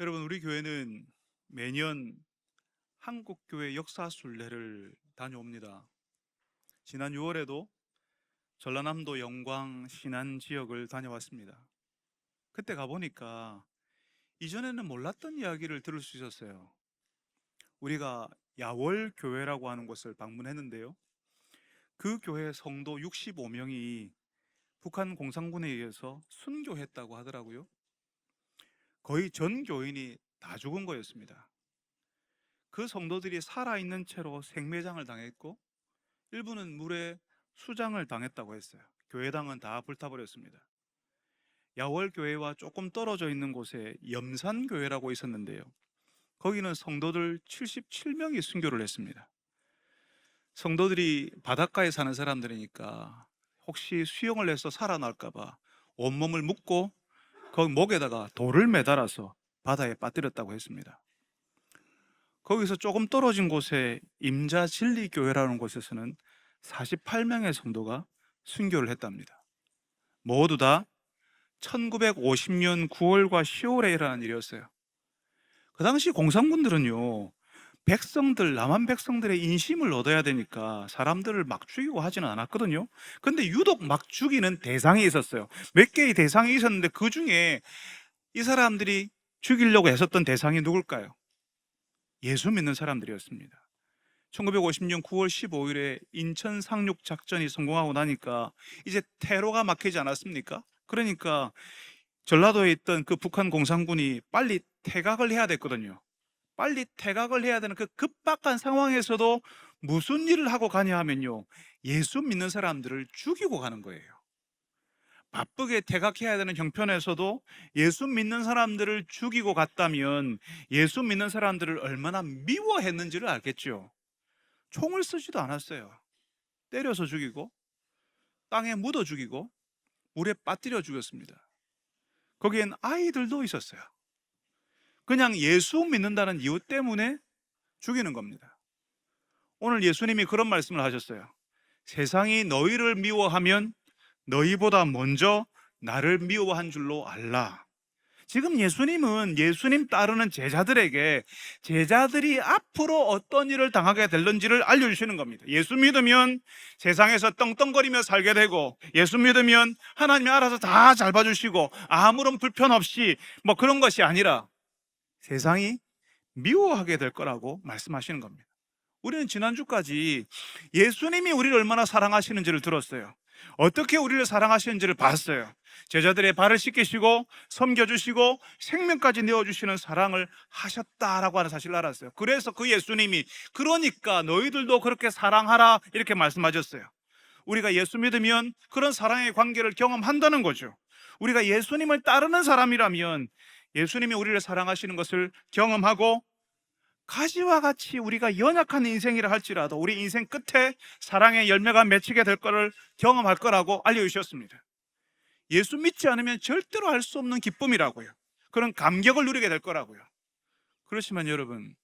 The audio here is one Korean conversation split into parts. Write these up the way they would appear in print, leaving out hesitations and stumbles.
여러분, 우리 교회는 매년 한국교회 역사순례를 다녀옵니다. 지난 6월에도 전라남도 영광 신안 지역을 다녀왔습니다. 그때 가보니까 이전에는 몰랐던 이야기를 들을 수 있었어요. 우리가 야월교회라고 하는 곳을 방문했는데요, 그 교회 성도 65명이 북한 공산군에 의해서 순교했다고 하더라고요. 거의 전 교인이 다 죽은 거였습니다. 그 성도들이 살아있는 채로 생매장을 당했고 일부는 물에 수장을 당했다고 했어요. 교회당은 다 불타버렸습니다. 야월교회와 조금 떨어져 있는 곳에 염산교회라고 있었는데요, 거기는 성도들 77명이 순교를 했습니다. 성도들이 바닷가에 사는 사람들이니까 혹시 수영을 해서 살아날까봐 온몸을 묶고 거기 목에다가 돌을 매달아서 바다에 빠뜨렸다고 했습니다. 거기서 조금 떨어진 곳에 임자진리교회라는 곳에서는 48명의 성도가 순교를 했답니다. 모두 다 1950년 9월과 10월에 일어난 일이었어요. 그 당시 공산군들은요, 백성들, 남한 백성들의 인심을 얻어야 되니까 사람들을 막 죽이고 하지는 않았거든요. 근데 유독 막 죽이는 대상이 있었어요. 몇 개의 대상이 있었는데 그 중에 이 사람들이 죽이려고 했었던 대상이 누굴까요? 예수 믿는 사람들이었습니다. 1950년 9월 15일에 인천 상륙 작전이 성공하고 나니까 이제 테러가 막히지 않았습니까? 그러니까 전라도에 있던 그 북한 공산군이 빨리 퇴각을 해야 됐거든요. 빨리 퇴각을 해야 되는 그 급박한 상황에서도 무슨 일을 하고 가냐 하면요, 예수 믿는 사람들을 죽이고 가는 거예요. 바쁘게 퇴각해야 되는 형편에서도 예수 믿는 사람들을 죽이고 갔다면 예수 믿는 사람들을 얼마나 미워했는지를 알겠죠. 총을 쓰지도 않았어요. 때려서 죽이고 땅에 묻어 죽이고 물에 빠뜨려 죽였습니다. 거기엔 아이들도 있었어요. 그냥 예수 믿는다는 이유 때문에 죽이는 겁니다. 오늘 예수님이 그런 말씀을 하셨어요. 세상이 너희를 미워하면 너희보다 먼저 나를 미워한 줄로 알라. 지금 예수님은 예수님 따르는 제자들에게 제자들이 앞으로 어떤 일을 당하게 될는지를 알려주시는 겁니다. 예수 믿으면 세상에서 떵떵거리며 살게 되고, 예수 믿으면 하나님이 알아서 다 잘 봐주시고 아무런 불편 없이 뭐 그런 것이 아니라 세상이 미워하게 될 거라고 말씀하시는 겁니다. 우리는 지난주까지 예수님이 우리를 얼마나 사랑하시는지를 들었어요. 어떻게 우리를 사랑하시는지를 봤어요. 제자들의 발을 씻기시고 섬겨주시고 생명까지 내어주시는 사랑을 하셨다라고 하는 사실을 알았어요. 그래서 그 예수님이 그러니까 너희들도 그렇게 사랑하라 이렇게 말씀하셨어요. 우리가 예수 믿으면 그런 사랑의 관계를 경험한다는 거죠. 우리가 예수님을 따르는 사람이라면 예수님이 우리를 사랑하시는 것을 경험하고, 가지와 같이 우리가 연약한 인생이라 할지라도 우리 인생 끝에 사랑의 열매가 맺히게 될 것을 경험할 거라고 알려주셨습니다. 예수 믿지 않으면 절대로 할 수 없는 기쁨이라고요. 그런 감격을 누리게 될 거라고요. 그렇지만 여러분,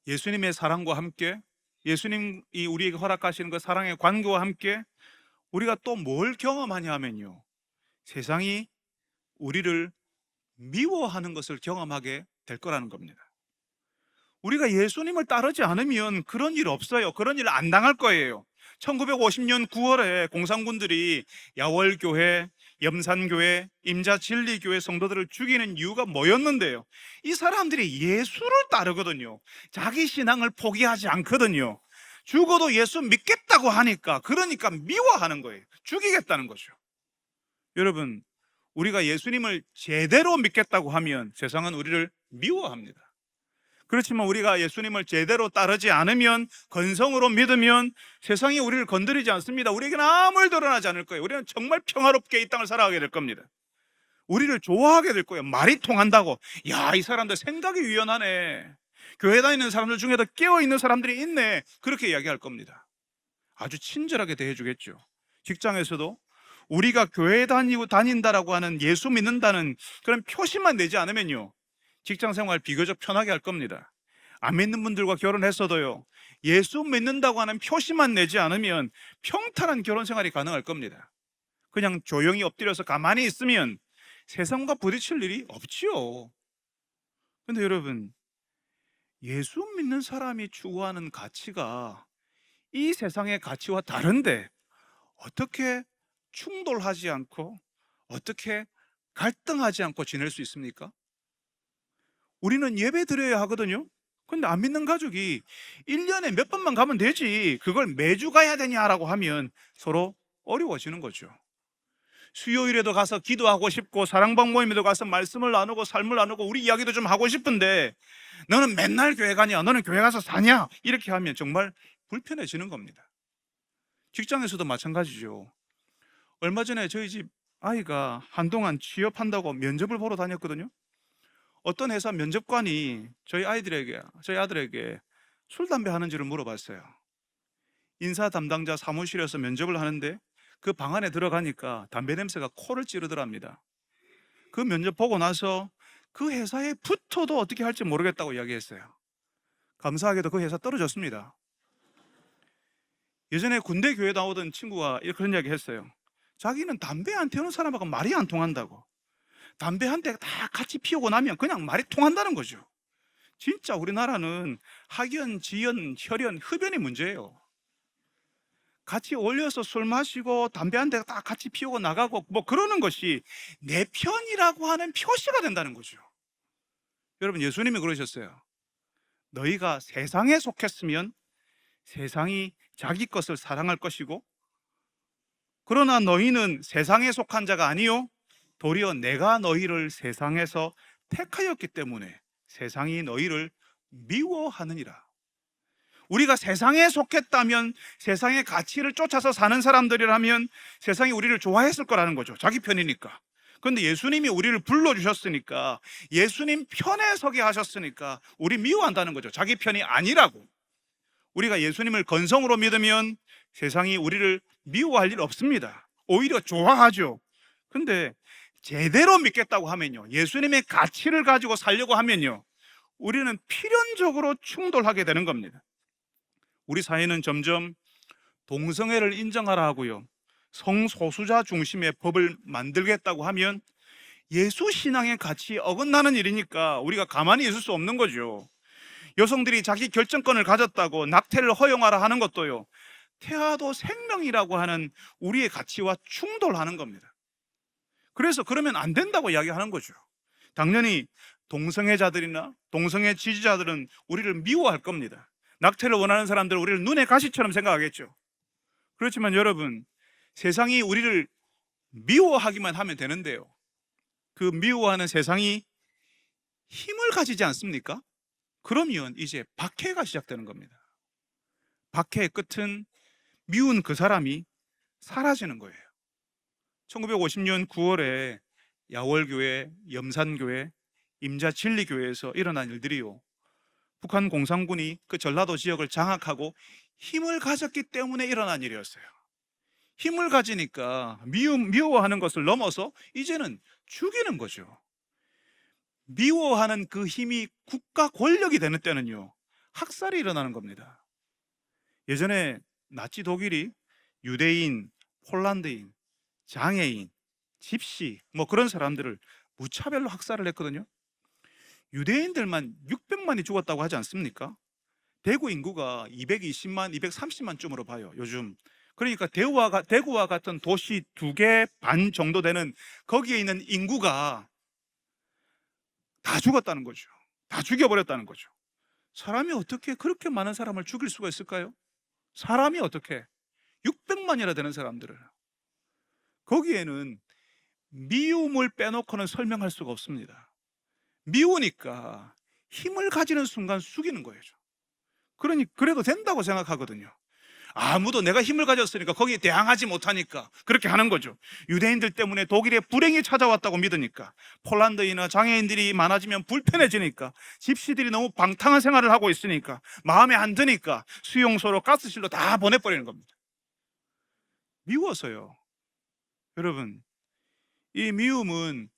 예수님의 사랑과 함께, 예수님이 우리에게 허락하시는 그 사랑의 관계와 함께 우리가 또 뭘 경험하냐 하면요, 세상이 우리를 미워하는 것을 경험하게 될 거라는 겁니다. 우리가 예수님을 따르지 않으면 그런 일 없어요. 그런 일 안 당할 거예요. 1950년 9월에 공산군들이 야월교회, 염산교회, 임자진리교회 성도들을 죽이는 이유가 뭐였는데요, 이 사람들이 예수를 따르거든요. 자기 신앙을 포기하지 않거든요. 죽어도 예수 믿겠다고 하니까, 그러니까 미워하는 거예요. 죽이겠다는 거죠. 여러분, 우리가 예수님을 제대로 믿겠다고 하면 세상은 우리를 미워합니다. 그렇지만 우리가 예수님을 제대로 따르지 않으면, 건성으로 믿으면 세상이 우리를 건드리지 않습니다. 우리에게는 아무 일도 일어나지 않을 거예요. 우리는 정말 평화롭게 이 땅을 살아가게 될 겁니다. 우리를 좋아하게 될 거예요. 말이 통한다고. 야, 이 사람들 생각이 유연하네. 교회 다니는 사람들 중에도 깨어있는 사람들이 있네. 그렇게 이야기할 겁니다. 아주 친절하게 대해주겠죠. 직장에서도 우리가 교회 다닌다라고 하는, 예수 믿는다는 그런 표시만 내지 않으면요, 직장생활 비교적 편하게 할 겁니다. 안 믿는 분들과 결혼했어도요, 예수 믿는다고 하는 표시만 내지 않으면 평탄한 결혼생활이 가능할 겁니다. 그냥 조용히 엎드려서 가만히 있으면 세상과 부딪힐 일이 없지요. 근데 여러분, 예수 믿는 사람이 추구하는 가치가 이 세상의 가치와 다른데 어떻게 충돌하지 않고 어떻게 갈등하지 않고 지낼 수 있습니까? 우리는 예배 드려야 하거든요. 근데 안 믿는 가족이 1년에 몇 번만 가면 되지 그걸 매주 가야 되냐라고 하면 서로 어려워지는 거죠. 수요일에도 가서 기도하고 싶고 사랑방 모임에도 가서 말씀을 나누고 삶을 나누고 우리 이야기도 좀 하고 싶은데 너는 맨날 교회 가냐? 너는 교회 가서 사냐? 이렇게 하면 정말 불편해지는 겁니다. 직장에서도 마찬가지죠. 얼마 전에 저희 집 아이가 한동안 취업한다고 면접을 보러 다녔거든요. 어떤 회사 면접관이 저희 아들에게 술, 담배 하는지를 물어봤어요. 인사 담당자 사무실에서 면접을 하는데 그 방 안에 들어가니까 담배 냄새가 코를 찌르더랍니다. 그 면접 보고 나서 그 회사에 붙어도 어떻게 할지 모르겠다고 이야기했어요. 감사하게도 그 회사 떨어졌습니다. 예전에 군대 교회 나오던 친구가 그런 이야기 했어요. 자기는 담배 안 태우는 사람하고 말이 안 통한다고. 담배 한 대 다 같이 피우고 나면 그냥 말이 통한다는 거죠. 진짜 우리나라는 학연, 지연, 혈연, 흡연이 문제예요. 같이 어울려서 술 마시고 담배 한 대 다 같이 피우고 나가고 뭐 그러는 것이 내 편이라고 하는 표시가 된다는 거죠. 여러분, 예수님이 그러셨어요. 너희가 세상에 속했으면 세상이 자기 것을 사랑할 것이고, 그러나 너희는 세상에 속한 자가 아니요 도리어 내가 너희를 세상에서 택하였기 때문에 세상이 너희를 미워하느니라. 우리가 세상에 속했다면, 세상의 가치를 쫓아서 사는 사람들이라면 세상이 우리를 좋아했을 거라는 거죠. 자기 편이니까. 그런데 예수님이 우리를 불러주셨으니까, 예수님 편에 서게 하셨으니까 우리 미워한다는 거죠. 자기 편이 아니라고. 우리가 예수님을 건성으로 믿으면 세상이 우리를 미워할 일 없습니다. 오히려 좋아하죠. 근데 제대로 믿겠다고 하면요, 예수님의 가치를 가지고 살려고 하면요, 우리는 필연적으로 충돌하게 되는 겁니다. 우리 사회는 점점 동성애를 인정하라 하고요, 성소수자 중심의 법을 만들겠다고 하면 예수 신앙의 가치에 어긋나는 일이니까 우리가 가만히 있을 수 없는 거죠. 여성들이 자기 결정권을 가졌다고 낙태를 허용하라 하는 것도요, 태아도 생명이라고 하는 우리의 가치와 충돌하는 겁니다. 그래서 그러면 안 된다고 이야기하는 거죠. 당연히 동성애자들이나 동성애 지지자들은 우리를 미워할 겁니다. 낙태를 원하는 사람들은 우리를 눈의 가시처럼 생각하겠죠. 그렇지만 여러분, 세상이 우리를 미워하기만 하면 되는데요, 그 미워하는 세상이 힘을 가지지 않습니까? 그러면 이제 박해가 시작되는 겁니다. 박해의 끝은 미운 그 사람이 사라지는 거예요. 1950년 9월에 야월교회, 염산교회, 임자진리교회에서 일어난 일들이요, 북한 공산군이 그 전라도 지역을 장악하고 힘을 가졌기 때문에 일어난 일이었어요. 힘을 가지니까 미워하는 것을 넘어서 이제는 죽이는 거죠. 미워하는 그 힘이 국가 권력이 되는 때는요, 학살이 일어나는 겁니다. 예전에 나치 독일이 유대인, 폴란드인, 장애인, 집시 뭐 그런 사람들을 무차별로 학살을 했거든요. 유대인들만 600만이 죽었다고 하지 않습니까? 대구 인구가 220만, 230만쯤으로 봐요, 요즘. 그러니까 대구와 같은 도시 2개 반 정도 되는 거기에 있는 인구가 다 죽었다는 거죠. 다 죽여버렸다는 거죠. 사람이 어떻게 그렇게 많은 사람을 죽일 수가 있을까요? 사람이 어떻게 600만이나 되는 사람들을. 거기에는 미움을 빼놓고는 설명할 수가 없습니다. 미우니까 힘을 가지는 순간 숙이는 거예요. 그러니 그래도 된다고 생각하거든요. 아무도 내가 힘을 가졌으니까 거기에 대항하지 못하니까 그렇게 하는 거죠. 유대인들 때문에 독일의 불행이 찾아왔다고 믿으니까, 폴란드이나 장애인들이 많아지면 불편해지니까, 집시들이 너무 방탕한 생활을 하고 있으니까, 마음에 안 드니까 수용소로 가스실로 다 보내버리는 겁니다. 미워서요. 여러분, 이 미움은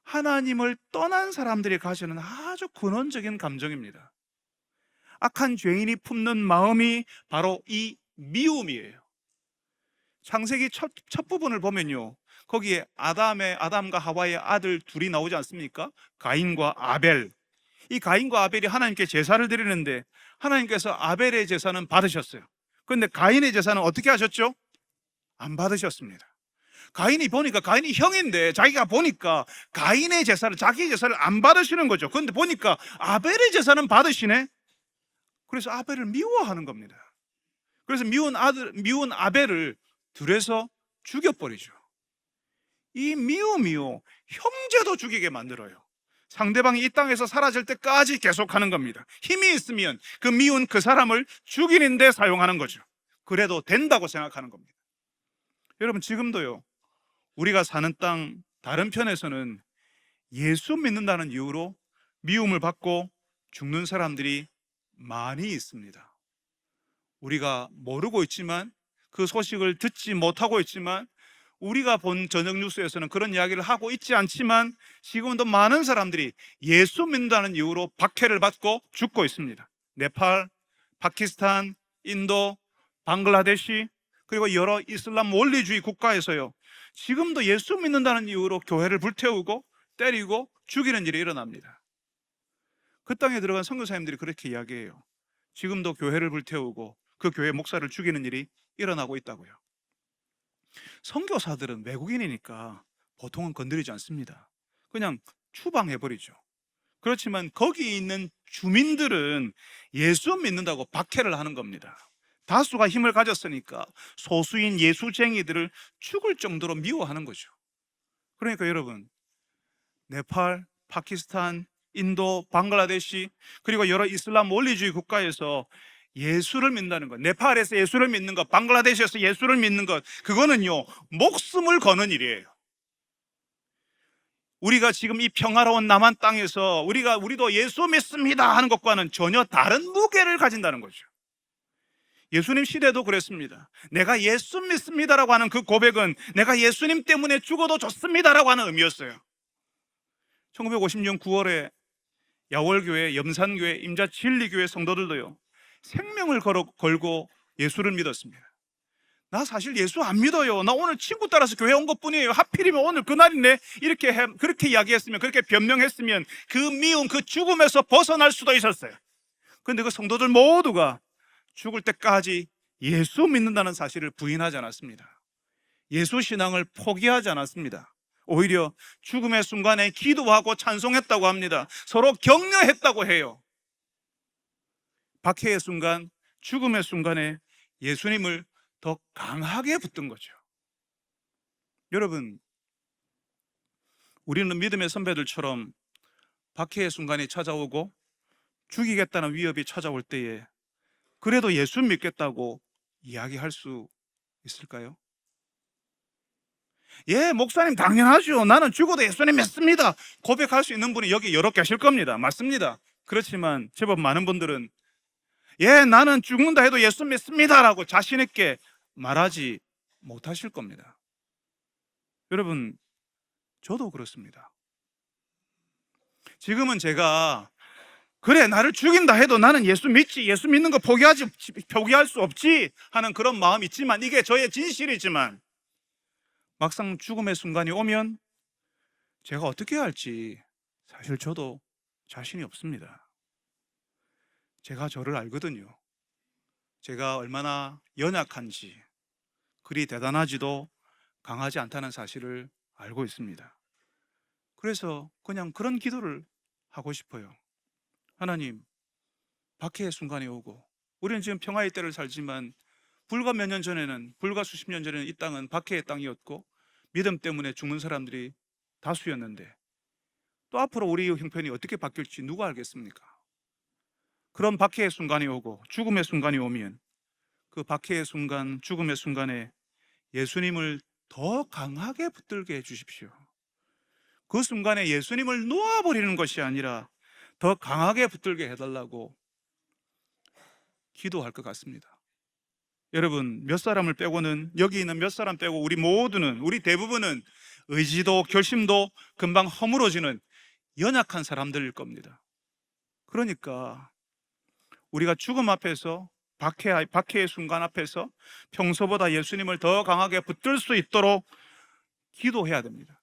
하나님을 떠난 사람들이 가지는 아주 근원적인 감정입니다. 악한 죄인이 품는 마음이 바로 이 미움이에요. 창세기 첫 부분을 보면요, 거기에 아담과 하와의 아들 둘이 나오지 않습니까? 가인과 아벨. 이 가인과 아벨이 하나님께 제사를 드리는데 하나님께서 아벨의 제사는 받으셨어요. 그런데 가인의 제사는 어떻게 하셨죠? 안 받으셨습니다. 가인이 형인데 자기가 보니까 가인의 제사를, 자기 제사를 안 받으시는 거죠. 그런데 보니까 아벨의 제사는 받으시네. 그래서 아벨을 미워하는 겁니다. 그래서 미운 아벨을 들여서 죽여버리죠. 이 미워 형제도 죽이게 만들어요. 상대방이 이 땅에서 사라질 때까지 계속하는 겁니다. 힘이 있으면 그 미운 그 사람을 죽이는 데 사용하는 거죠. 그래도 된다고 생각하는 겁니다. 여러분, 지금도요, 우리가 사는 땅 다른 편에서는 예수 믿는다는 이유로 미움을 받고 죽는 사람들이 많이 있습니다. 우리가 모르고 있지만, 그 소식을 듣지 못하고 있지만, 우리가 본 저녁 뉴스에서는 그런 이야기를 하고 있지 않지만 지금도 많은 사람들이 예수 믿는다는 이유로 박해를 받고 죽고 있습니다. 네팔, 파키스탄, 인도, 방글라데시, 그리고 여러 이슬람 원리주의 국가에서요, 지금도 예수 믿는다는 이유로 교회를 불태우고 때리고 죽이는 일이 일어납니다. 그 땅에 들어간 선교사님들이 그렇게 이야기해요. 지금도 교회를 불태우고 그 교회 목사를 죽이는 일이 일어나고 있다고요. 선교사들은 외국인이니까 보통은 건드리지 않습니다. 그냥 추방해버리죠. 그렇지만 거기 있는 주민들은 예수 믿는다고 박해를 하는 겁니다. 다수가 힘을 가졌으니까 소수인 예수쟁이들을 죽을 정도로 미워하는 거죠. 그러니까 여러분, 네팔, 파키스탄, 인도, 방글라데시, 그리고 여러 이슬람 원리주의 국가에서 예수를 믿는다는 것, 네팔에서 예수를 믿는 것, 방글라데시에서 예수를 믿는 것, 그거는요, 목숨을 거는 일이에요. 우리가 지금 이 평화로운 남한 땅에서 우리도 예수 믿습니다 하는 것과는 전혀 다른 무게를 가진다는 거죠. 예수님 시대도 그랬습니다. 내가 예수 믿습니다라고 하는 그 고백은 내가 예수님 때문에 죽어도 좋습니다라고 하는 의미였어요. 1950년 9월에 야월교회, 염산교회, 임자진리교회 성도들도요, 생명을 걸고 예수를 믿었습니다. 나 사실 예수 안 믿어요. 나 오늘 친구 따라서 교회 온 것뿐이에요. 하필이면 오늘 그날이네. 그렇게 이야기했으면, 그렇게 변명했으면 그 미움, 그 죽음에서 벗어날 수도 있었어요. 그런데 그 성도들 모두가 죽을 때까지 예수 믿는다는 사실을 부인하지 않았습니다. 예수 신앙을 포기하지 않았습니다. 오히려 죽음의 순간에 기도하고 찬송했다고 합니다. 서로 격려했다고 해요. 박해의 순간, 죽음의 순간에 예수님을 더 강하게 붙든 거죠. 여러분, 우리는 믿음의 선배들처럼 박해의 순간이 찾아오고 죽이겠다는 위협이 찾아올 때에 그래도 예수 믿겠다고 이야기할 수 있을까요? 예, 목사님 당연하죠. 나는 죽어도 예수님 믿습니다. 고백할 수 있는 분이 여기 여러 계실 겁니다. 맞습니다. 그렇지만 제법 많은 분들은 예, 나는 죽는다 해도 예수 믿습니다라고 자신 있게 말하지 못하실 겁니다. 여러분, 저도 그렇습니다. 지금은 제가 그래, 나를 죽인다 해도 나는 예수 믿지, 예수 믿는 거 포기할 수 없지 하는 그런 마음이 있지만, 이게 저의 진실이지만 막상 죽음의 순간이 오면 제가 어떻게 해야 할지 사실 저도 자신이 없습니다. 제가 저를 알거든요. 제가 얼마나 연약한지, 그리 대단하지도 강하지 않다는 사실을 알고 있습니다. 그래서 그냥 그런 기도를 하고 싶어요. 하나님, 박해의 순간이 오고, 우리는 지금 평화의 때를 살지만 불과 수십 년 전에는 이 땅은 박해의 땅이었고 믿음 때문에 죽는 사람들이 다수였는데, 또 앞으로 우리 형편이 어떻게 바뀔지 누가 알겠습니까? 그런 박해의 순간이 오고 죽음의 순간이 오면 그 박해의 순간, 죽음의 순간에 예수님을 더 강하게 붙들게 해주십시오. 그 순간에 예수님을 놓아버리는 것이 아니라 더 강하게 붙들게 해달라고 기도할 것 같습니다. 여러분, 몇 사람을 빼고는, 여기 있는 몇 사람 빼고 우리 대부분은 의지도 결심도 금방 허물어지는 연약한 사람들일 겁니다. 그러니까 우리가 죽음 앞에서, 박해의 순간 앞에서 평소보다 예수님을 더 강하게 붙들 수 있도록 기도해야 됩니다.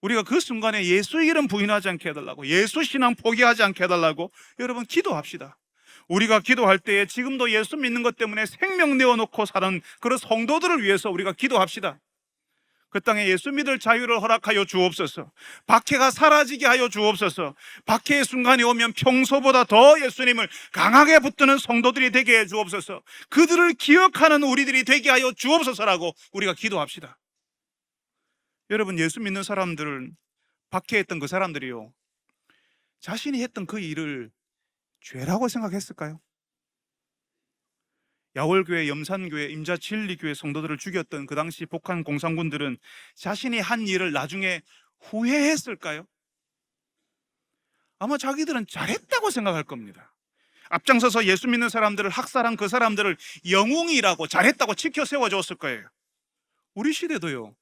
우리가 그 순간에 예수 이름 부인하지 않게 해달라고, 예수 신앙 포기하지 않게 해달라고 여러분 기도합시다. 우리가 기도할 때에 지금도 예수 믿는 것 때문에 생명 내어놓고 사는 그런 성도들을 위해서 우리가 기도합시다. 그 땅에 예수 믿을 자유를 허락하여 주옵소서. 박해가 사라지게 하여 주옵소서. 박해의 순간이 오면 평소보다 더 예수님을 강하게 붙드는 성도들이 되게 해 주옵소서. 그들을 기억하는 우리들이 되게 하여 주옵소서라고 우리가 기도합시다. 여러분, 예수 믿는 사람들은, 박해했던 그 사람들이요, 자신이 했던 그 일을 죄라고 생각했을까요? 야월교회, 염산교회, 임자진리교회 성도들을 죽였던 그 당시 북한 공산군들은 자신이 한 일을 나중에 후회했을까요? 아마 자기들은 잘했다고 생각할 겁니다. 앞장서서 예수 믿는 사람들을 학살한 그 사람들을 영웅이라고, 잘했다고 치켜 세워줬을 거예요. 우리 시대도요,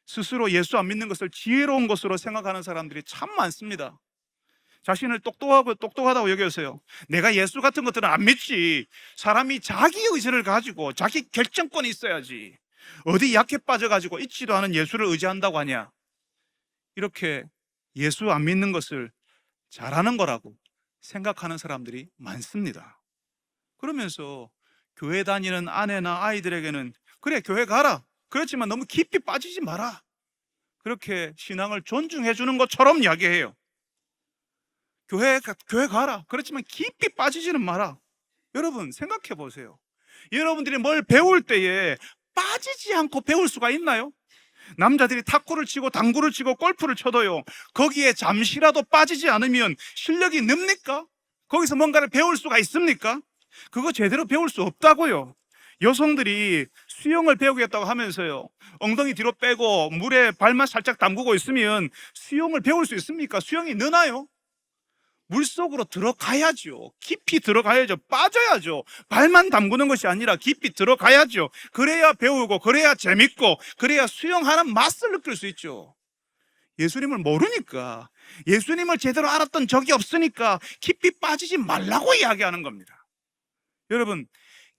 스스로 예수 안 믿는 것을 지혜로운 것으로 생각하는 사람들이 참 많습니다. 자신을 똑똑하다고 여겨서요, 내가 예수 같은 것들은 안 믿지. 사람이 자기 의지를 가지고 자기 결정권이 있어야지, 어디 약해 빠져가지고 있지도 않은 예수를 의지한다고 하냐. 이렇게 예수 안 믿는 것을 잘하는 거라고 생각하는 사람들이 많습니다. 그러면서 교회 다니는 아내나 아이들에게는 그래, 교회 가라, 그렇지만 너무 깊이 빠지지 마라, 그렇게 신앙을 존중해 주는 것처럼 이야기해요. 교회 가라, 그렇지만 깊이 빠지지는 마라. 여러분 생각해 보세요. 여러분들이 뭘 배울 때에 빠지지 않고 배울 수가 있나요? 남자들이 탁구를 치고 당구를 치고 골프를 쳐도요, 거기에 잠시라도 빠지지 않으면 실력이 늡니까? 거기서 뭔가를 배울 수가 있습니까? 그거 제대로 배울 수 없다고요. 여성들이 수영을 배우겠다고 하면서요, 엉덩이 뒤로 빼고 물에 발만 살짝 담그고 있으면 수영을 배울 수 있습니까? 수영이 느나요? 물속으로 들어가야죠. 깊이 들어가야죠. 빠져야죠. 발만 담그는 것이 아니라 깊이 들어가야죠. 그래야 배우고, 그래야 재밌고, 그래야 수영하는 맛을 느낄 수 있죠. 예수님을 모르니까, 예수님을 제대로 알았던 적이 없으니까 깊이 빠지지 말라고 이야기하는 겁니다. 여러분,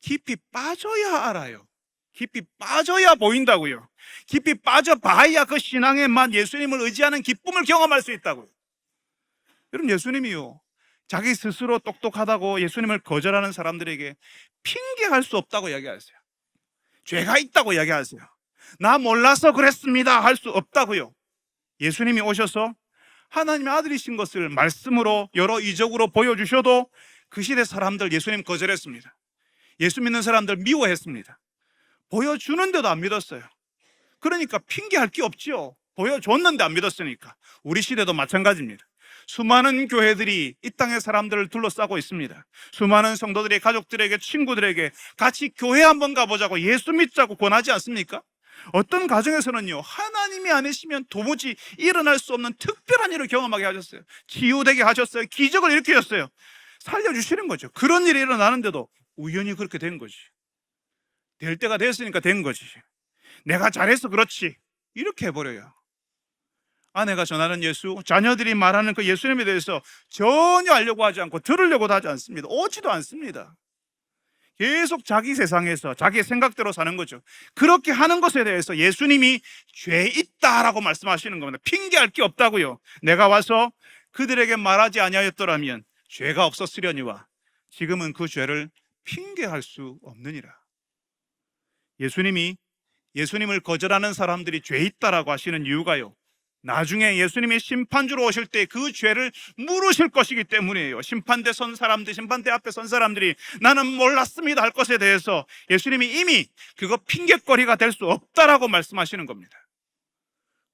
깊이 빠져야 알아요. 깊이 빠져야 보인다고요. 깊이 빠져봐야 그 신앙의 맛, 예수님을 의지하는 기쁨을 경험할 수 있다고요. 여러분, 예수님이요, 자기 스스로 똑똑하다고 예수님을 거절하는 사람들에게 핑계할 수 없다고 이야기하세요. 죄가 있다고 이야기하세요. 나 몰라서 그랬습니다 할 수 없다고요. 예수님이 오셔서 하나님의 아들이신 것을 말씀으로 여러 이적으로 보여주셔도 그 시대 사람들 예수님 거절했습니다. 예수 믿는 사람들 미워했습니다. 보여주는데도 안 믿었어요. 그러니까 핑계할 게 없죠. 보여줬는데 안 믿었으니까. 우리 시대도 마찬가지입니다. 수많은 교회들이 이 땅의 사람들을 둘러싸고 있습니다. 수많은 성도들이 가족들에게, 친구들에게 같이 교회 한번 가보자고, 예수 믿자고 권하지 않습니까? 어떤 가정에서는요, 하나님이 아니시면 도무지 일어날 수 없는 특별한 일을 경험하게 하셨어요. 치유되게 하셨어요. 기적을 일으키셨어요. 살려주시는 거죠. 그런 일이 일어나는데도 우연히 그렇게 된 거지. 될 때가 됐으니까 된 거지. 내가 잘해서 그렇지, 이렇게 해버려요. 아내가 전하는 예수, 자녀들이 말하는 그 예수님에 대해서 전혀 알려고 하지 않고 들으려고도 하지 않습니다. 오지도 않습니다. 계속 자기 세상에서 자기 생각대로 사는 거죠. 그렇게 하는 것에 대해서 예수님이 죄 있다라고 말씀하시는 겁니다. 핑계할 게 없다고요. 내가 와서 그들에게 말하지 아니하였더라면 죄가 없었으려니와 지금은 그 죄를 핑계할 수 없느니라. 예수님을 거절하는 사람들이 죄 있다라고 하시는 이유가요, 나중에 예수님이 심판주로 오실 때 그 죄를 물으실 것이기 때문이에요. 심판대 앞에 선 사람들이 나는 몰랐습니다 할 것에 대해서 예수님이 이미 그거 핑계거리가 될 수 없다라고 말씀하시는 겁니다.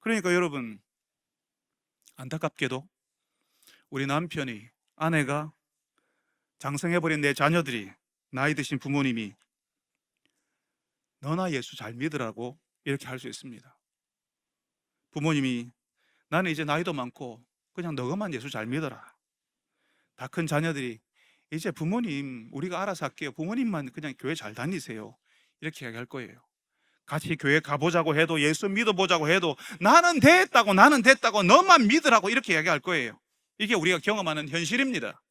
그러니까 여러분, 안타깝게도 우리 남편이, 아내가, 장성해버린 내 자녀들이, 나이 드신 부모님이 너나 예수 잘 믿으라고 이렇게 할 수 있습니다. 부모님이 나는 이제 나이도 많고 그냥 너가만 예수 잘 믿어라. 다 큰 자녀들이 이제 부모님 우리가 알아서 할게요. 부모님만 그냥 교회 잘 다니세요. 이렇게 이야기할 거예요. 같이 교회 가보자고 해도, 예수 믿어보자고 해도 나는 됐다고 너만 믿으라고 이렇게 이야기할 거예요. 이게 우리가 경험하는 현실입니다.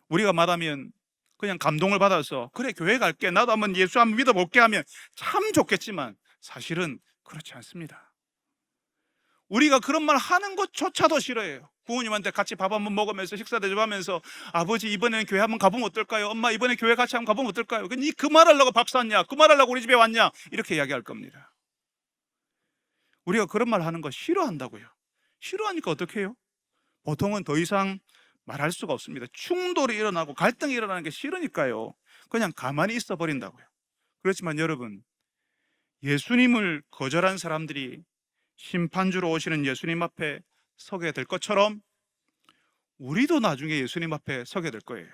우리가 말하면 그냥 감동을 받아서 그래 교회 갈게, 나도 한번 예수 한번 믿어볼게 하면 참 좋겠지만 사실은 그렇지 않습니다. 우리가 그런 말 하는 것조차도 싫어해요. 부모님한테 같이 밥 한번 먹으면서 식사 대접하면서 아버지 이번에는 교회 한번 가보면 어떨까요? 엄마 이번에 교회 같이 한번 가보면 어떨까요? 니 그 말하려고 밥 샀냐? 그 말하려고 우리 집에 왔냐? 이렇게 이야기할 겁니다. 우리가 그런 말 하는 거 싫어한다고요. 싫어하니까 어떻게 해요? 보통은 더 이상 말할 수가 없습니다. 충돌이 일어나고 갈등이 일어나는 게 싫으니까요. 그냥 가만히 있어 버린다고요. 그렇지만 여러분, 예수님을 거절한 사람들이 심판주로 오시는 예수님 앞에 서게 될 것처럼 우리도 나중에 예수님 앞에 서게 될 거예요.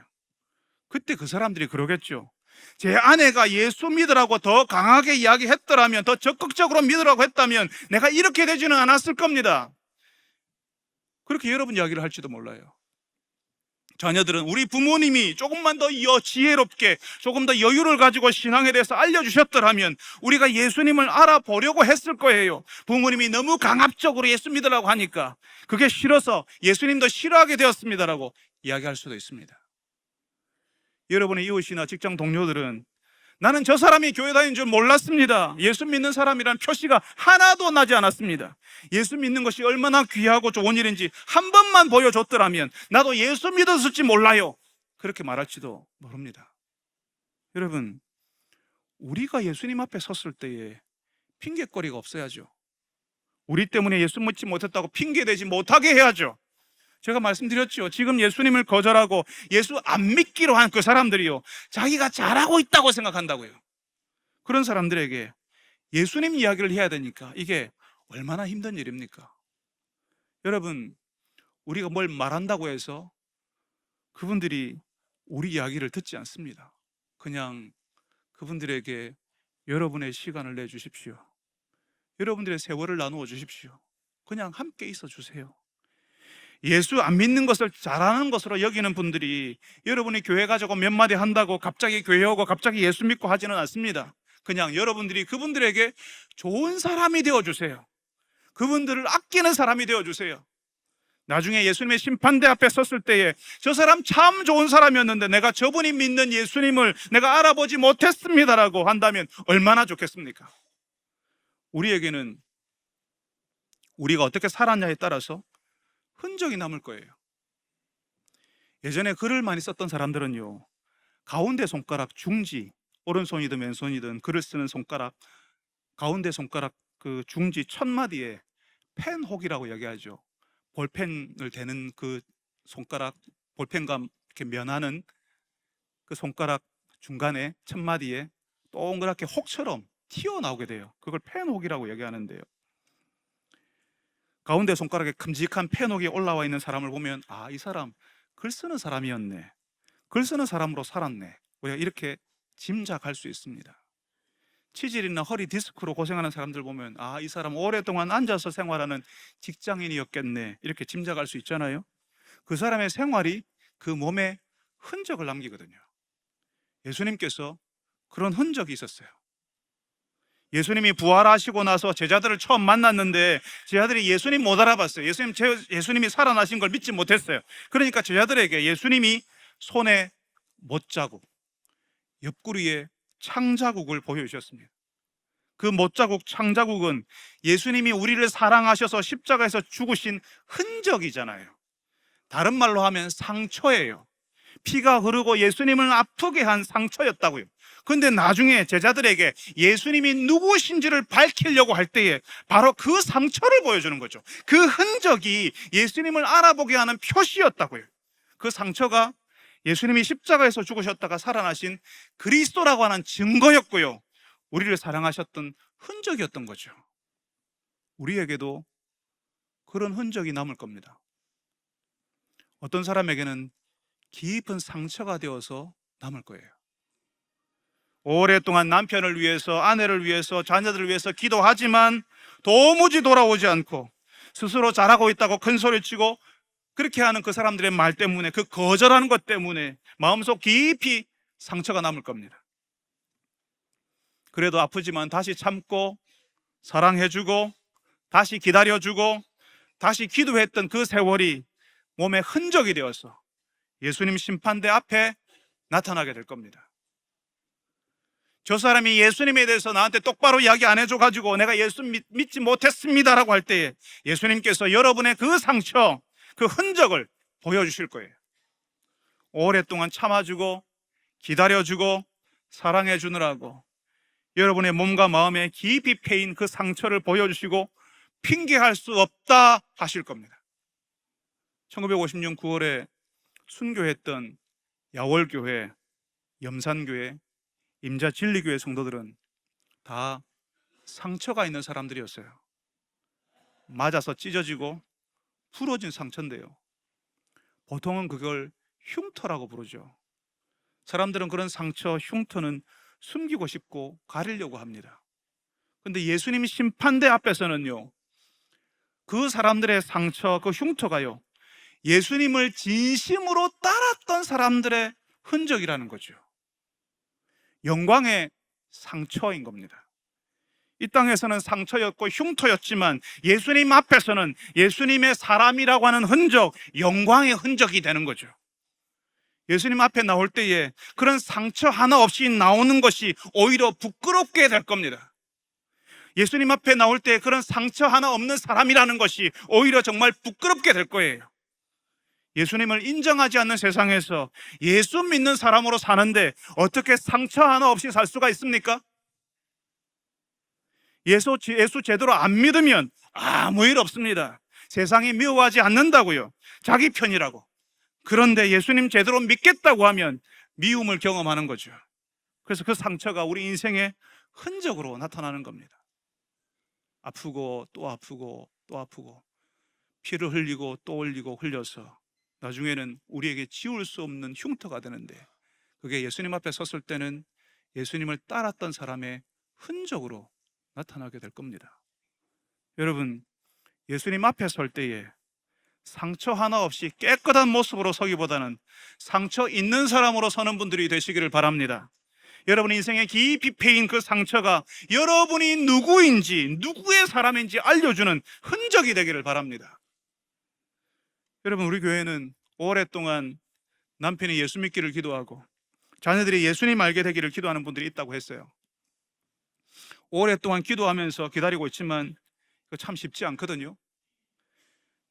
그때 그 사람들이 그러겠죠. 제 아내가 예수 믿으라고 더 강하게 이야기했더라면, 더 적극적으로 믿으라고 했다면 내가 이렇게 되지는 않았을 겁니다. 그렇게 여러분 이야기를 할지도 몰라요. 자녀들은 우리 부모님이 조금만 더 지혜롭게, 조금 더 여유를 가지고 신앙에 대해서 알려주셨더라면 우리가 예수님을 알아보려고 했을 거예요. 부모님이 너무 강압적으로 예수 믿으라고 하니까 그게 싫어서 예수님도 싫어하게 되었습니다라고 이야기할 수도 있습니다. 여러분의 이웃이나 직장 동료들은 나는 저 사람이 교회 다니는 줄 몰랐습니다. 예수 믿는 사람이란 표시가 하나도 나지 않았습니다. 예수 믿는 것이 얼마나 귀하고 좋은 일인지 한 번만 보여줬더라면 나도 예수 믿었을지 몰라요. 그렇게 말할지도 모릅니다. 여러분, 우리가 예수님 앞에 섰을 때에 핑계거리가 없어야죠. 우리 때문에 예수 믿지 못했다고 핑계대지 못하게 해야죠. 제가 말씀드렸죠. 지금 예수님을 거절하고 예수 안 믿기로 한 그 사람들이요, 자기가 잘하고 있다고 생각한다고요. 그런 사람들에게 예수님 이야기를 해야 되니까 이게 얼마나 힘든 일입니까? 여러분, 우리가 뭘 말한다고 해서 그분들이 우리 이야기를 듣지 않습니다. 그냥 그분들에게 여러분의 시간을 내주십시오. 여러분들의 세월을 나누어 주십시오. 그냥 함께 있어 주세요. 예수 안 믿는 것을 잘하는 것으로 여기는 분들이 여러분이 교회 가자고 몇 마디 한다고 갑자기 교회 오고 갑자기 예수 믿고 하지는 않습니다. 그냥 여러분들이 그분들에게 좋은 사람이 되어주세요. 그분들을 아끼는 사람이 되어주세요. 나중에 예수님의 심판대 앞에 섰을 때에 저 사람 참 좋은 사람이었는데 내가 저분이 믿는 예수님을 내가 알아보지 못했습니다라고 한다면 얼마나 좋겠습니까? 우리에게는 우리가 어떻게 살았냐에 따라서 흔적이 남을 거예요. 예전에 글을 많이 썼던 사람들은요, 가운데 손가락 중지, 오른손이든 왼손이든 글을 쓰는 손가락 가운데 손가락 그 중지 첫 마디에 펜혹이라고 얘기하죠. 볼펜을 대는 그 손가락, 볼펜과 이렇게 면하는 그 손가락 중간에 첫 마디에 동그랗게 혹처럼 튀어나오게 돼요. 그걸 펜혹이라고 얘기하는데요, 가운데 손가락에 큼직한 펜혹이 올라와 있는 사람을 보면 아, 이 사람 글 쓰는 사람이었네, 글 쓰는 사람으로 살았네, 우리가 이렇게 짐작할 수 있습니다. 치질이나 허리 디스크로 고생하는 사람들 보면 아, 이 사람 오랫동안 앉아서 생활하는 직장인이었겠네, 이렇게 짐작할 수 있잖아요. 그 사람의 생활이 그 몸에 흔적을 남기거든요. 예수님께서 그런 흔적이 있었어요. 예수님이 부활하시고 나서 제자들을 처음 만났는데 제자들이 예수님 못 알아봤어요. 예수님이 살아나신 걸 믿지 못했어요. 그러니까 제자들에게 예수님이 손에 못자국, 옆구리에 창자국을 보여주셨습니다. 그 못자국, 창자국은 예수님이 우리를 사랑하셔서 십자가에서 죽으신 흔적이잖아요. 다른 말로 하면 상처예요. 피가 흐르고 예수님을 아프게 한 상처였다고요. 그런데 나중에 제자들에게 예수님이 누구신지를 밝히려고 할 때에 바로 그 상처를 보여주는 거죠. 그 흔적이 예수님을 알아보게 하는 표시였다고요. 그 상처가 예수님이 십자가에서 죽으셨다가 살아나신 그리스도라고 하는 증거였고요, 우리를 사랑하셨던 흔적이었던 거죠. 우리에게도 그런 흔적이 남을 겁니다. 어떤 사람에게는 깊은 상처가 되어서 남을 거예요. 오랫동안 남편을 위해서, 아내를 위해서, 자녀들을 위해서 기도하지만 도무지 돌아오지 않고 스스로 잘하고 있다고 큰소리치고 그렇게 하는 그 사람들의 말 때문에, 그 거절하는 것 때문에 마음속 깊이 상처가 남을 겁니다. 그래도 아프지만 다시 참고 사랑해주고 다시 기다려주고 다시 기도했던 그 세월이 몸에 흔적이 되어서 예수님 심판대 앞에 나타나게 될 겁니다. 저 사람이 예수님에 대해서 나한테 똑바로 이야기 안 해줘가지고 내가 예수 믿지 못했습니다라고 할 때 예수님께서 여러분의 그 상처, 그 흔적을 보여주실 거예요. 오랫동안 참아주고 기다려주고 사랑해주느라고 여러분의 몸과 마음에 깊이 패인 그 상처를 보여주시고 핑계할 수 없다 하실 겁니다. 1950년 9월에 순교했던 야월교회, 염산교회, 임자진리교회 성도들은 다 상처가 있는 사람들이었어요. 맞아서 찢어지고 부러진 상처인데요, 보통은 그걸 흉터라고 부르죠. 사람들은 그런 상처, 흉터는 숨기고 싶고 가리려고 합니다. 근데 예수님 심판대 앞에서는요, 그 사람들의 상처, 그 흉터가요, 예수님을 진심으로 따랐던 사람들의 흔적이라는 거죠. 영광의 상처인 겁니다. 이 땅에서는 상처였고 흉터였지만 예수님 앞에서는 예수님의 사람이라고 하는 흔적, 영광의 흔적이 되는 거죠. 예수님 앞에 나올 때에 그런 상처 하나 없이 나오는 것이 오히려 부끄럽게 될 겁니다. 예수님 앞에 나올 때 그런 상처 하나 없는 사람이라는 것이 오히려 정말 부끄럽게 될 거예요. 예수님을 인정하지 않는 세상에서 예수 믿는 사람으로 사는데 어떻게 상처 하나 없이 살 수가 있습니까? 예수 제대로 안 믿으면 아무 일 없습니다. 세상이 미워하지 않는다고요. 자기 편이라고. 그런데 예수님 제대로 믿겠다고 하면 미움을 경험하는 거죠. 그래서 그 상처가 우리 인생의 흔적으로 나타나는 겁니다. 아프고 또 아프고 또 아프고 피를 흘리고 또 흘리고 흘려서 나중에는 우리에게 지울 수 없는 흉터가 되는데, 그게 예수님 앞에 섰을 때는 예수님을 따랐던 사람의 흔적으로 나타나게 될 겁니다. 여러분, 예수님 앞에 설 때에 상처 하나 없이 깨끗한 모습으로 서기보다는 상처 있는 사람으로 서는 분들이 되시기를 바랍니다. 여러분 인생에 깊이 패인 그 상처가 여러분이 누구인지, 누구의 사람인지 알려주는 흔적이 되기를 바랍니다. 여러분, 우리 교회는 오랫동안 남편이 예수 믿기를 기도하고 자녀들이 예수님 알게 되기를 기도하는 분들이 있다고 했어요. 오랫동안 기도하면서 기다리고 있지만 참 쉽지 않거든요.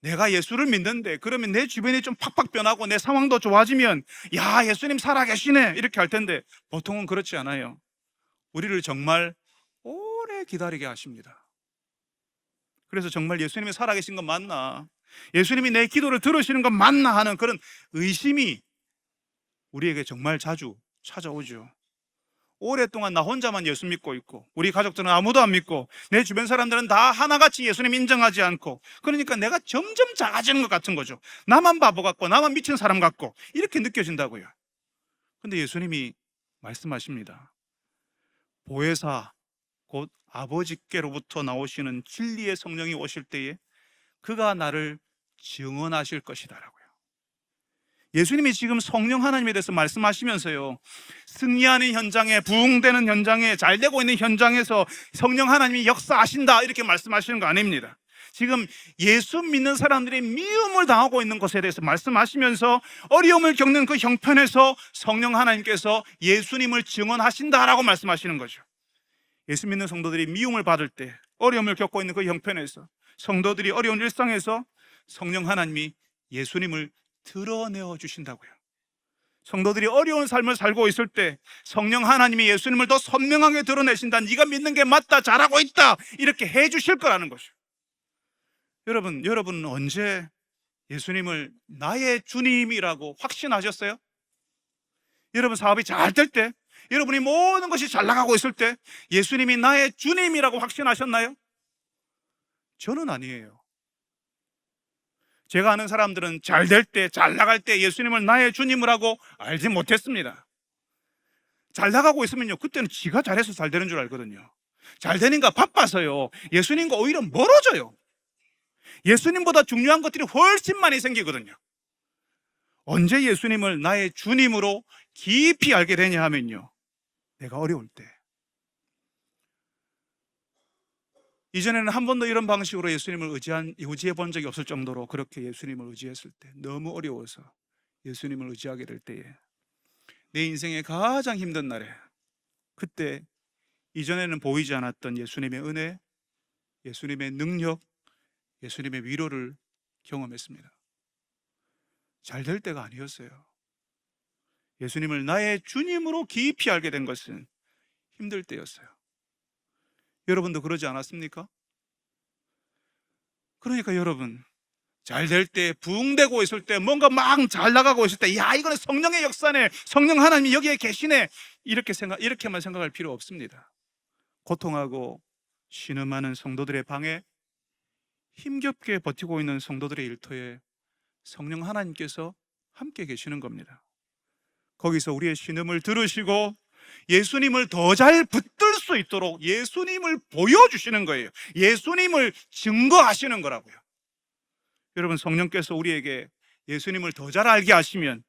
내가 예수를 믿는데 그러면 내 주변이 좀 팍팍 변하고 내 상황도 좋아지면 야, 예수님 살아계시네 이렇게 할 텐데 보통은 그렇지 않아요. 우리를 정말 오래 기다리게 하십니다. 그래서 정말 예수님이 살아계신 건 맞나, 예수님이 내 기도를 들으시는 건 맞나 하는 그런 의심이 우리에게 정말 자주 찾아오죠. 오랫동안 나 혼자만 예수 믿고 있고 우리 가족들은 아무도 안 믿고 내 주변 사람들은 다 하나같이 예수님 인정하지 않고, 그러니까 내가 점점 작아지는 것 같은 거죠. 나만 바보 같고 나만 미친 사람 같고 이렇게 느껴진다고요. 근데 예수님이 말씀하십니다. 보혜사 곧 아버지께로부터 나오시는 진리의 성령이 오실 때에 그가 나를 증언하실 것이다라고요. 예수님이 지금 성령 하나님에 대해서 말씀하시면서요, 승리하는 현장에, 부흥되는 현장에, 잘되고 있는 현장에서 성령 하나님이 역사하신다 이렇게 말씀하시는 거 아닙니다. 지금 예수 믿는 사람들이 미움을 당하고 있는 것에 대해서 말씀하시면서 어려움을 겪는 그 형편에서 성령 하나님께서 예수님을 증언하신다라고 말씀하시는 거죠. 예수 믿는 성도들이 미움을 받을 때, 어려움을 겪고 있는 그 형편에서, 성도들이 어려운 일상에서 성령 하나님이 예수님을 드러내어 주신다고요. 성도들이 어려운 삶을 살고 있을 때 성령 하나님이 예수님을 더 선명하게 드러내신다, 네가 믿는 게 맞다, 잘하고 있다 이렇게 해 주실 거라는 것이죠. 여러분은 언제 예수님을 나의 주님이라고 확신하셨어요? 여러분 사업이 잘 될 때, 여러분이 모든 것이 잘 나가고 있을 때 예수님이 나의 주님이라고 확신하셨나요? 저는 아니에요. 제가 아는 사람들은 잘 될 때, 잘 나갈 때 예수님을 나의 주님을 하고 알지 못했습니다. 잘 나가고 있으면요, 그때는 지가 잘해서 잘 되는 줄 알거든요. 잘 되니까 바빠서요, 예수님과 오히려 멀어져요. 예수님보다 중요한 것들이 훨씬 많이 생기거든요. 언제 예수님을 나의 주님으로 깊이 알게 되냐 하면요, 내가 어려울 때. 이전에는 한 번도 이런 방식으로 예수님을 의지해 본 적이 없을 정도로 그렇게 예수님을 의지했을 때, 너무 어려워서 예수님을 의지하게 될 때에, 내 인생의 가장 힘든 날에 그때 이전에는 보이지 않았던 예수님의 은혜, 예수님의 능력, 예수님의 위로를 경험했습니다. 잘 될 때가 아니었어요. 예수님을 나의 주님으로 깊이 알게 된 것은 힘들 때였어요. 여러분도 그러지 않았습니까? 그러니까 여러분, 잘 될 때, 부흥되고 있을 때, 뭔가 막 잘 나가고 있을 때, 야, 이거는 성령의 역사네, 성령 하나님이 여기에 계시네, 이렇게만 생각할 필요 없습니다. 고통하고 신음하는 성도들의 방에, 힘겹게 버티고 있는 성도들의 일터에 성령 하나님께서 함께 계시는 겁니다. 거기서 우리의 신음을 들으시고 예수님을 더 잘 붙들 수 있도록 예수님을 보여주시는 거예요. 예수님을 증거하시는 거라고요. 여러분, 성령께서 우리에게 예수님을 더 잘 알게 하시면,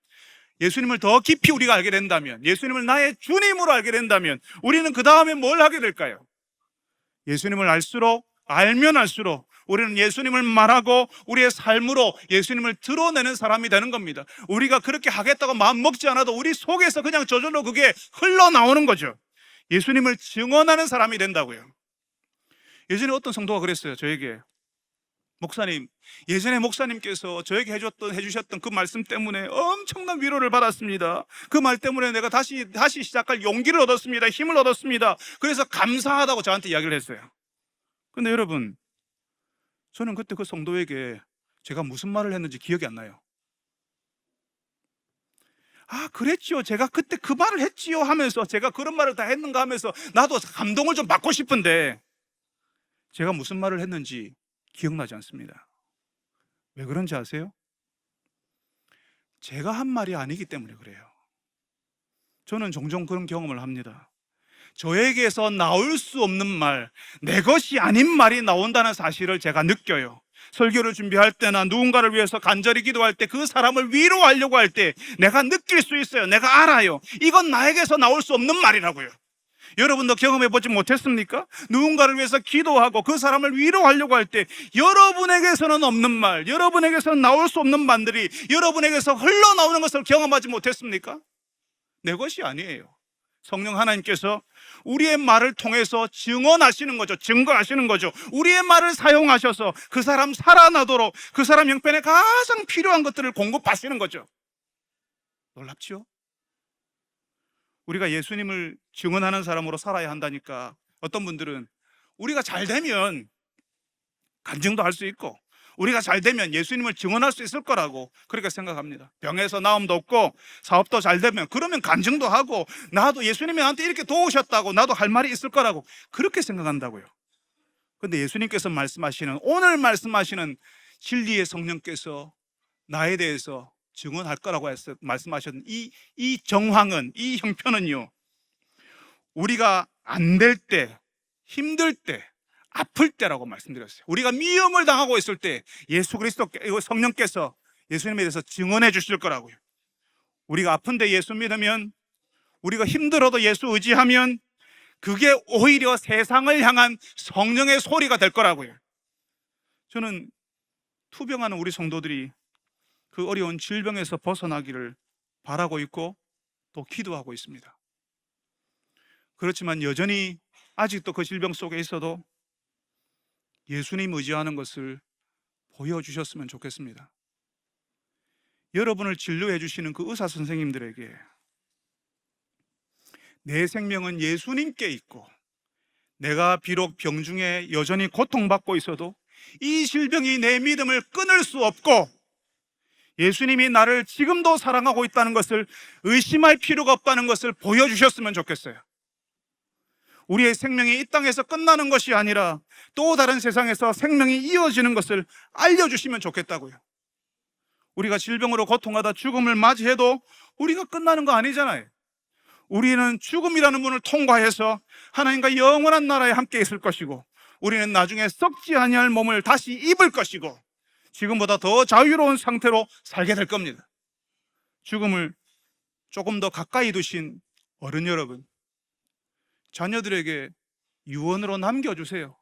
예수님을 더 깊이 우리가 알게 된다면, 예수님을 나의 주님으로 알게 된다면 우리는 그 다음에 뭘 하게 될까요? 예수님을 알면 알수록 우리는 예수님을 말하고 우리의 삶으로 예수님을 드러내는 사람이 되는 겁니다. 우리가 그렇게 하겠다고 마음 먹지 않아도 우리 속에서 그냥 저절로 그게 흘러나오는 거죠. 예수님을 증언하는 사람이 된다고요. 예전에 어떤 성도가 그랬어요. 저에게, 목사님, 예전에 목사님께서 저에게 해주셨던 그 말씀 때문에 엄청난 위로를 받았습니다. 그 말 때문에 내가 다시 시작할 용기를 얻었습니다. 힘을 얻었습니다. 그래서 감사하다고 저한테 이야기를 했어요. 근데 여러분, 저는 그때 그 성도에게 제가 무슨 말을 했는지 기억이 안 나요. 아, 그랬지요, 제가 그때 그 말을 했지요 하면서, 제가 그런 말을 다 했는가 하면서 나도 감동을 좀 받고 싶은데 제가 무슨 말을 했는지 기억나지 않습니다. 왜 그런지 아세요? 제가 한 말이 아니기 때문에 그래요. 저는 종종 그런 경험을 합니다. 저에게서 나올 수 없는 말, 내 것이 아닌 말이 나온다는 사실을 제가 느껴요. 설교를 준비할 때나 누군가를 위해서 간절히 기도할 때, 그 사람을 위로하려고 할 때 내가 느낄 수 있어요. 내가 알아요. 이건 나에게서 나올 수 없는 말이라고요. 여러분도 경험해 보지 못했습니까? 누군가를 위해서 기도하고 그 사람을 위로하려고 할 때 여러분에게서는 없는 말, 여러분에게서는 나올 수 없는 말들이 여러분에게서 흘러나오는 것을 경험하지 못했습니까? 내 것이 아니에요. 성령 하나님께서 우리의 말을 통해서 증언하시는 거죠. 증거하시는 거죠. 우리의 말을 사용하셔서 그 사람 살아나도록, 그 사람 형편에 가장 필요한 것들을 공급하시는 거죠. 놀랍죠? 우리가 예수님을 증언하는 사람으로 살아야 한다니까, 어떤 분들은 우리가 잘 되면 간증도 할 수 있고, 우리가 잘 되면 예수님을 증언할 수 있을 거라고 그렇게 생각합니다. 병에서 나음도 없고 사업도 잘 되면 그러면 간증도 하고, 나도 예수님이 나한테 이렇게 도우셨다고 나도 할 말이 있을 거라고 그렇게 생각한다고요. 그런데 예수님께서 오늘 말씀하시는 진리의 성령께서 나에 대해서 증언할 거라고 말씀하셨던 이 정황은, 이 형편은요, 우리가 안 될 때, 힘들 때, 아플 때라고 말씀드렸어요. 우리가 미움을 당하고 있을 때 예수 그리스도 성령께서 예수님에 대해서 증언해 주실 거라고요. 우리가 아픈데 예수 믿으면, 우리가 힘들어도 예수 의지하면 그게 오히려 세상을 향한 성령의 소리가 될 거라고요. 저는 투병하는 우리 성도들이 그 어려운 질병에서 벗어나기를 바라고 있고 또 기도하고 있습니다. 그렇지만 여전히 아직도 그 질병 속에 있어도 예수님 의지하는 것을 보여주셨으면 좋겠습니다. 여러분을 진료해 주시는 그 의사 선생님들에게 내 생명은 예수님께 있고, 내가 비록 병 중에 여전히 고통받고 있어도 이 질병이 내 믿음을 끊을 수 없고, 예수님이 나를 지금도 사랑하고 있다는 것을 의심할 필요가 없다는 것을 보여주셨으면 좋겠어요. 우리의 생명이 이 땅에서 끝나는 것이 아니라 또 다른 세상에서 생명이 이어지는 것을 알려주시면 좋겠다고요. 우리가 질병으로 고통하다 죽음을 맞이해도 우리가 끝나는 거 아니잖아요. 우리는 죽음이라는 문을 통과해서 하나님과 영원한 나라에 함께 있을 것이고, 우리는 나중에 썩지 아니할 몸을 다시 입을 것이고, 지금보다 더 자유로운 상태로 살게 될 겁니다. 죽음을 조금 더 가까이 두신 어른 여러분, 자녀들에게 유언으로 남겨주세요.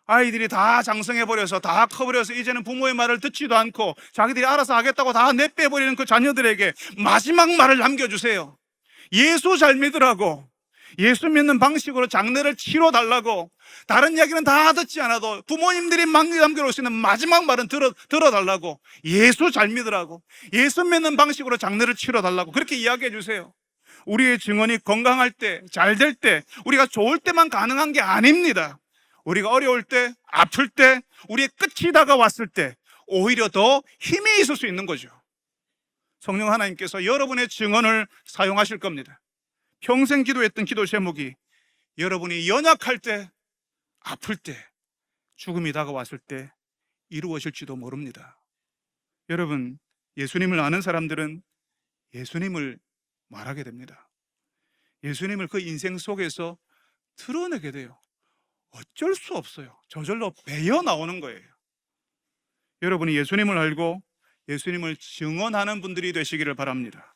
아이들이 다 장성해버려서, 다 커버려서 이제는 부모의 말을 듣지도 않고 자기들이 알아서 하겠다고 다 내빼버리는 그 자녀들에게 마지막 말을 남겨주세요. 예수 잘 믿으라고, 예수 믿는 방식으로 장례를 치러 달라고, 다른 이야기는 다 듣지 않아도 부모님들이 남겨놓으시는 마지막 말은 들어달라고, 예수 잘 믿으라고, 예수 믿는 방식으로 장례를 치러 달라고 그렇게 이야기해 주세요. 우리의 증언이 건강할 때, 잘 될 때, 우리가 좋을 때만 가능한 게 아닙니다. 우리가 어려울 때, 아플 때, 우리의 끝이 다가왔을 때 오히려 더 힘이 있을 수 있는 거죠. 성령 하나님께서 여러분의 증언을 사용하실 겁니다. 평생 기도했던 기도 제목이 여러분이 연약할 때, 아플 때, 죽음이 다가왔을 때 이루어질지도 모릅니다. 여러분, 예수님을 아는 사람들은 예수님을 말하게 됩니다. 예수님을 그 인생 속에서 드러내게 돼요. 어쩔 수 없어요. 저절로 배어 나오는 거예요. 여러분이 예수님을 알고 예수님을 증언하는 분들이 되시기를 바랍니다.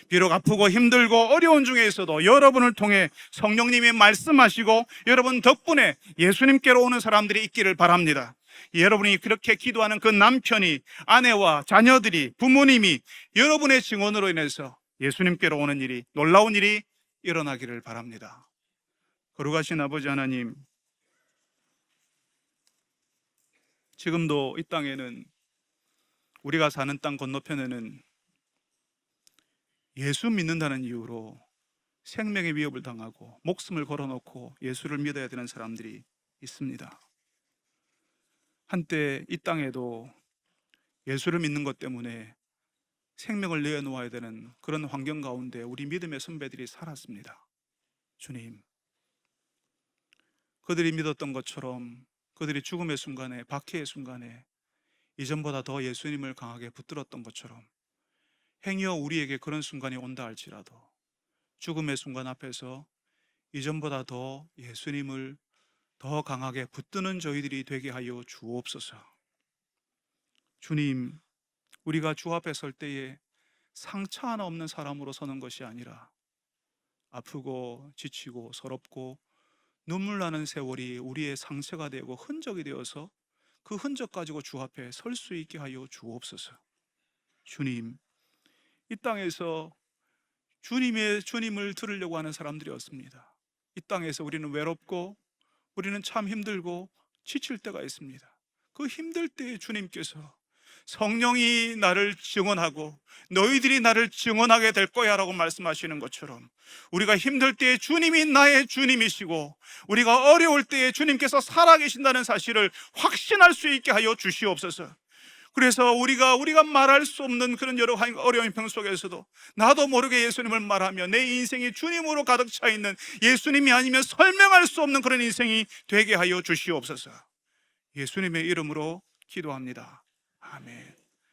비록 아프고 힘들고 어려운 중에서도 여러분을 통해 성령님이 말씀하시고 여러분 덕분에 예수님께로 오는 사람들이 있기를 바랍니다. 여러분이 그렇게 기도하는 그 남편이, 아내와 자녀들이, 부모님이 여러분의 증언으로 인해서 예수님께로 오는 일이, 놀라운 일이 일어나기를 바랍니다. 거룩하신 아버지 하나님, 지금도 이 땅에는, 우리가 사는 땅 건너편에는 예수 믿는다는 이유로 생명의 위협을 당하고 목숨을 걸어놓고 예수를 믿어야 되는 사람들이 있습니다. 한때 이 땅에도 예수를 믿는 것 때문에 생명을 내어놓아야 되는 그런 환경 가운데 우리 믿음의 선배들이 살았습니다. 주님, 그들이 믿었던 것처럼 그들이 죽음의 순간에, 박해의 순간에 이전보다 더 예수님을 강하게 붙들었던 것처럼 행여 우리에게 그런 순간이 온다 할지라도 죽음의 순간 앞에서 이전보다 더 예수님을 더 강하게 붙드는 저희들이 되게 하여 주옵소서. 주님, 우리가 주 앞에 설 때에 상처 하나 없는 사람으로 서는 것이 아니라 아프고 지치고 서럽고 눈물 나는 세월이 우리의 상처가 되고 흔적이 되어서 그 흔적 가지고 주 앞에 설 수 있게 하여 주옵소서. 주님, 이 땅에서 주님을 들으려고 하는 사람들이었습니다. 이 땅에서 우리는 외롭고 우리는 참 힘들고 지칠 때가 있습니다. 그 힘들 때에 주님께서 성령이 나를 증언하고 너희들이 나를 증언하게 될 거야 라고 말씀하시는 것처럼 우리가 힘들 때에 주님이 나의 주님이시고 우리가 어려울 때에 주님께서 살아계신다는 사실을 확신할 수 있게 하여 주시옵소서. 그래서 우리가 말할 수 없는 그런 여러 어려운 형편 속에서도 나도 모르게 예수님을 말하며 내 인생이 주님으로 가득 차 있는, 예수님이 아니면 설명할 수 없는 그런 인생이 되게 하여 주시옵소서. 예수님의 이름으로 기도합니다. 아멘.